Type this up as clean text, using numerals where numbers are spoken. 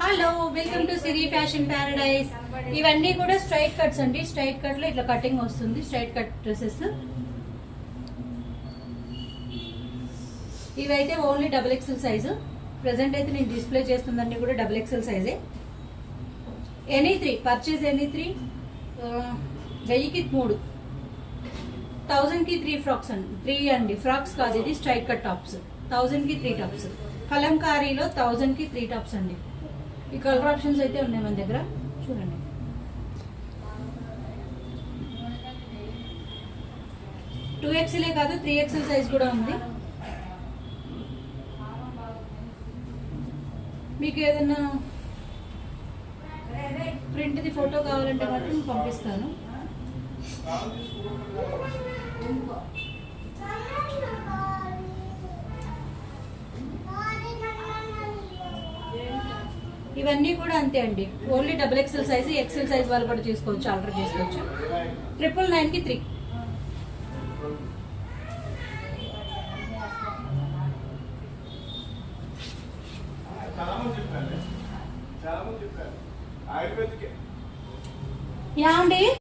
Hello welcome to Siri fashion paradise. ఇవన్నీ కూడా straight cuts అండి. స్ట్రైట్ కట్ లో ఇట్లా కటింగ్ వస్తుంది. స్ట్రైట్ కట్ డ్రెస్సెస్ ఇవైతే only double XL size. Present అయితే నేను డిస్ప్లే చేస్తుందన్నీ కూడా డబుల్ ఎక్సెల్ సైజే. Any three purchase, any three 1000కి 3, 1000కి 3 ఫ్రాక్స్ అండి. 3 అండి, ఫ్రాక్స్ కాదు, ఇది స్ట్రైట్ కట్ టాప్స్. 1000కి 3 టాప్స్. కలంకారీలో 1000కి 3 టాప్స్ అండి. ఈ కలర్ ఆప్షన్స్ అయితే ఉన్నాయి మన దగ్గర, చూడండి. టూ ఎక్స్ఎలే కాదు, 3XL సైజ్ కూడా ఉంది. మీకు ఏదైనా ప్రింట్ది ఫోటో కావాలంటే మాత్రం పంపిస్తాను. ఇవన్నీ కూడా అంతే అండి, only double XL size. XL size వాళ్ళు కూడా చేసుకోవచ్చు, ఆర్డర్ చేసుకోవచ్చు. 999కి 3. యాండి